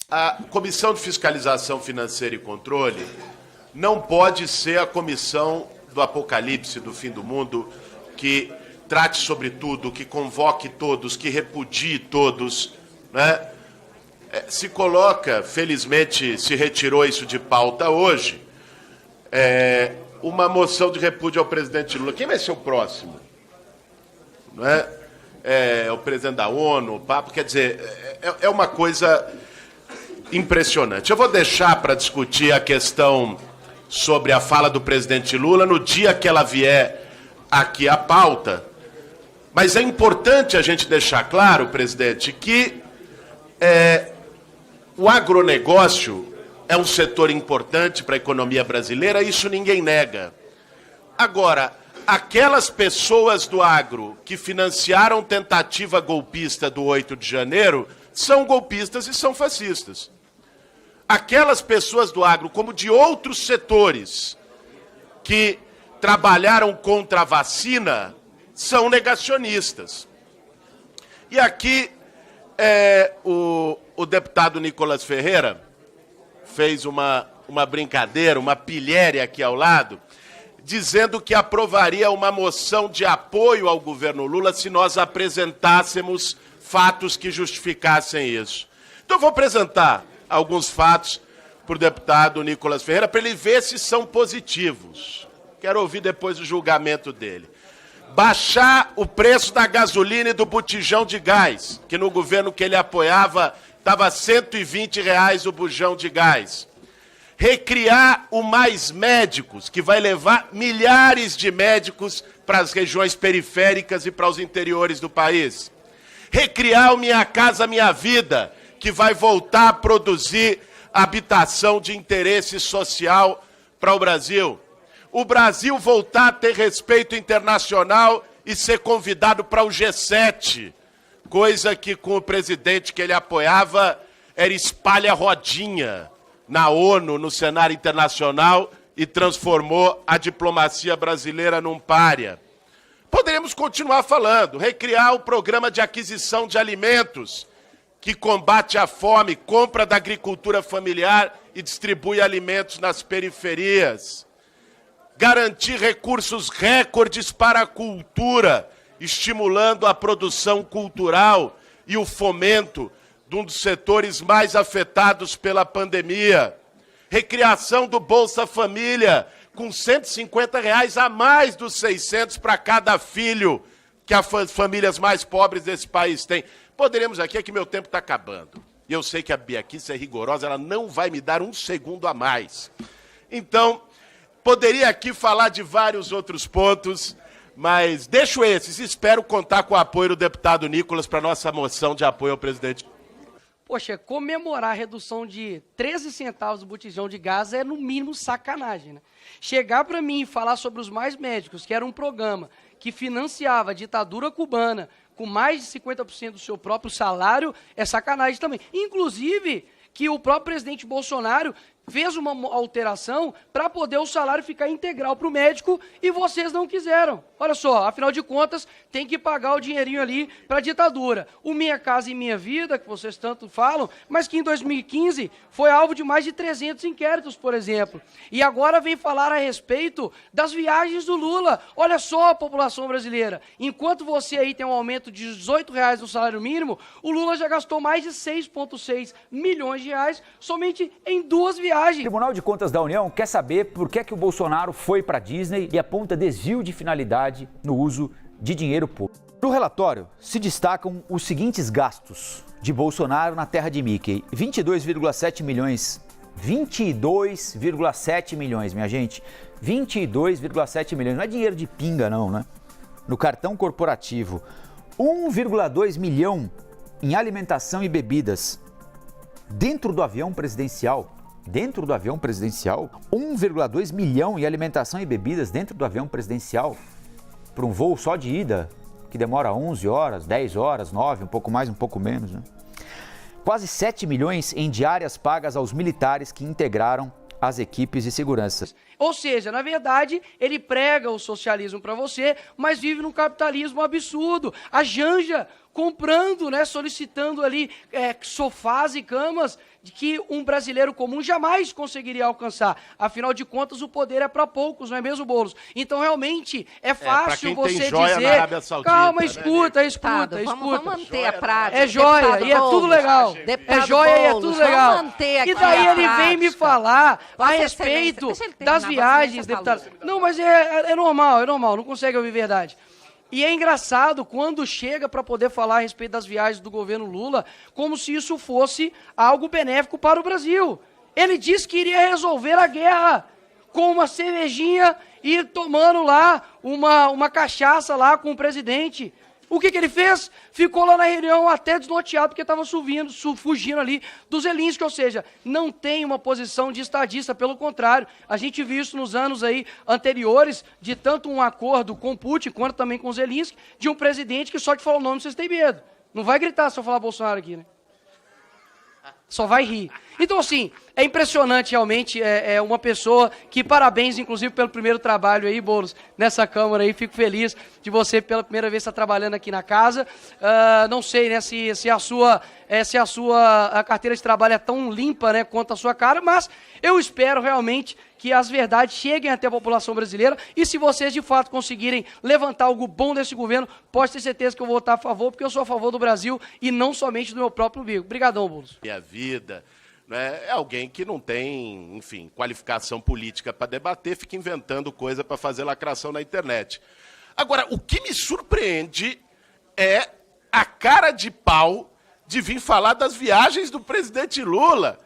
A Comissão de Fiscalização Financeira e Controle não pode ser a comissão do apocalipse, do fim do mundo, que trate sobre tudo, que convoque todos, que repudie todos, né? Se coloca, felizmente se retirou isso de pauta hoje, uma moção de repúdio ao presidente Lula. Quem vai ser o próximo? Não é? O presidente da ONU, o Papa, quer dizer, é uma coisa impressionante. Eu vou deixar para discutir a questão sobre a fala do presidente Lula no dia que ela vier aqui à pauta, mas é importante a gente deixar claro, presidente, que o agronegócio é um setor importante para a economia brasileira, isso ninguém nega. Agora, aquelas pessoas do agro que financiaram tentativa golpista do 8 de janeiro são golpistas e são fascistas. Aquelas pessoas do agro, como de outros setores, que trabalharam contra a vacina, são negacionistas. E aqui o deputado Nicolas Ferreira fez uma brincadeira, uma pilhéria aqui ao lado, dizendo que aprovaria uma moção de apoio ao governo Lula se nós apresentássemos fatos que justificassem isso. Então eu vou apresentar alguns fatos para o deputado Nicolas Ferreira, para ele ver se são positivos. Quero ouvir depois o julgamento dele. Baixar o preço da gasolina e do botijão de gás, que no governo que ele apoiava estava R$ 120 o bujão de gás. Recriar o Mais Médicos, que vai levar milhares de médicos para as regiões periféricas e para os interiores do país. Recriar o Minha Casa Minha Vida, que vai voltar a produzir habitação de interesse social para o Brasil. O Brasil voltar a ter respeito internacional e ser convidado para o G7, coisa que com o presidente que ele apoiava era espalha-rodinha na ONU, no cenário internacional, e transformou a diplomacia brasileira num pária. Poderíamos continuar falando, recriar o programa de aquisição de alimentos, que combate a fome, compra da agricultura familiar e distribui alimentos nas periferias. Garantir recursos recordes para a cultura, estimulando a produção cultural e o fomento de um dos setores mais afetados pela pandemia. Recriação do Bolsa Família, com R$ 150 a mais dos 600 para cada filho que as famílias mais pobres desse país têm. Poderemos aqui, é que meu tempo está acabando. E eu sei que a Biaquice é rigorosa, ela não vai me dar um segundo a mais. Então, poderia aqui falar de vários outros pontos, mas deixo esses. Espero contar com o apoio do deputado Nicolas para a nossa moção de apoio ao presidente. Poxa, comemorar a redução de 13 centavos do botijão de gás é, no mínimo, sacanagem, né? Chegar para mim e falar sobre os Mais Médicos, que era um programa que financiava a ditadura cubana com mais de 50% do seu próprio salário, é sacanagem também. Inclusive, que o próprio presidente Bolsonaro fez uma alteração para poder o salário ficar integral para o médico e vocês não quiseram. Olha só, afinal de contas, tem que pagar o dinheirinho ali para a ditadura. O Minha Casa e Minha Vida, que vocês tanto falam, mas que em 2015 foi alvo de mais de 300 inquéritos, por exemplo. E agora vem falar a respeito das viagens do Lula. Olha só a população brasileira. Enquanto você aí tem um aumento de R$ 18 no salário mínimo, o Lula já gastou mais de 6,6 milhões de reais somente em 2 viagens. O Tribunal de Contas da União quer saber por que o Bolsonaro foi para a Disney e aponta desvio de finalidade no uso de dinheiro público. No relatório se destacam os seguintes gastos de Bolsonaro na terra de Mickey: 22,7 milhões. 22,7 milhões, minha gente. 22,7 milhões. Não é dinheiro de pinga, não, né? No cartão corporativo. 1,2 milhão em alimentação e bebidas. Dentro do avião presidencial. 1,2 milhão em alimentação e bebidas dentro do avião presidencial, para um voo só de ida, que demora 11 horas, 10 horas, 9, um pouco mais, um pouco menos, né? Quase 7 milhões em diárias pagas aos militares que integraram as equipes de segurança. Ou seja, na verdade, ele prega o socialismo para você, mas vive num capitalismo absurdo. A Janja comprando, né, solicitando ali sofás e camas de que um brasileiro comum jamais conseguiria alcançar. Afinal de contas, o poder é para poucos, não é mesmo, Boulos? Então, realmente, é fácil pra quem você tem joia dizer... na Arábia Saudita, Calma, né, escuta. Vamos manter a prática. É joia, deputado e é tudo Boulos. legal. Deputado É joia e é Boulos, tudo legal. Vamos manter aqui E daí a ele vem me prática. falar a Vossa respeito Excelência, deixa ele terminar, das Vossa viagens, Excelência deputado. falou. Não, mas é normal, não consegue ouvir verdade. E é engraçado quando chega para poder falar a respeito das viagens do governo Lula, como se isso fosse algo benéfico para o Brasil. Ele disse que iria resolver a guerra com uma cervejinha e tomando lá uma cachaça lá com o presidente. O que ele fez? Ficou lá na reunião até desnorteado, porque estava fugindo ali do Zelensky, ou seja, não tem uma posição de estadista, pelo contrário. A gente viu isso nos anos aí anteriores, de tanto um acordo com Putin, quanto também com Zelensky, de um presidente que só te falou o nome, vocês têm medo. Não vai gritar se eu falar Bolsonaro aqui, né? Só vai rir. Então, assim, é impressionante realmente, é uma pessoa que, parabéns, inclusive, pelo primeiro trabalho aí, Boulos, nessa Câmara aí, fico feliz de você, pela primeira vez, estar trabalhando aqui na casa. Não sei, né, se a sua carteira de trabalho é tão limpa, né, quanto a sua cara, mas eu espero realmente que as verdades cheguem até a população brasileira e se vocês, de fato, conseguirem levantar algo bom desse governo, pode ter certeza que eu vou votar a favor, porque eu sou a favor do Brasil e não somente do meu próprio umbigo. Obrigadão, Boulos. Minha vida, né? É alguém que não tem, enfim, qualificação política para debater, fica inventando coisa para fazer lacração na internet. Agora, o que me surpreende é a cara de pau de vir falar das viagens do presidente Lula.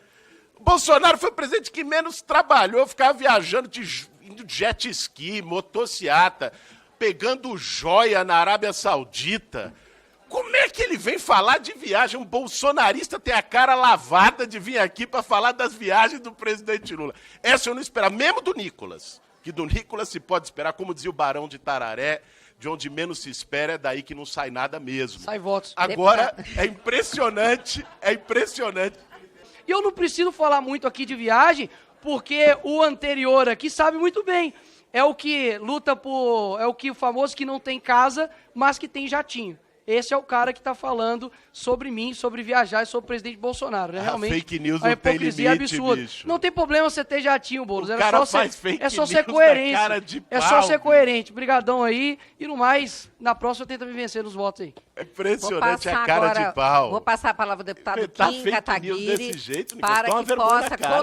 O Bolsonaro foi o presidente que menos trabalhou, ficava viajando, indo de jet ski, motociata, pegando joia na Arábia Saudita. Como é que ele vem falar de viagem? Um bolsonarista tem a cara lavada de vir aqui para falar das viagens do presidente Lula. Essa eu não esperava, mesmo do Nicolas. Que do Nicolas se pode esperar, como dizia o Barão de Tararé, de onde menos se espera é daí que não sai nada mesmo. Sai votos. Agora, é impressionante. E eu não preciso falar muito aqui de viagem, porque o anterior aqui sabe muito bem. É o que luta por... É o que o famoso que não tem casa, mas que tem jatinho. Esse é o cara que está falando sobre mim, sobre viajar e sobre o presidente Bolsonaro. Né? Realmente, fake news a não tem hipocrisia limite, absurda. bicho. Não tem problema você ter jatinho, Boulos. O cara faz fake é só news ser na coerente. cara de É pau, só ser bicho. coerente. Brigadão aí. E no mais, na próxima tenta me vencer nos votos aí. É impressionante a cara de pau. Vou passar a palavra ao deputado Inventar Kim fake news Kataguiri desse jeito, Nicolas, para dá uma que vergonha na possa... cara.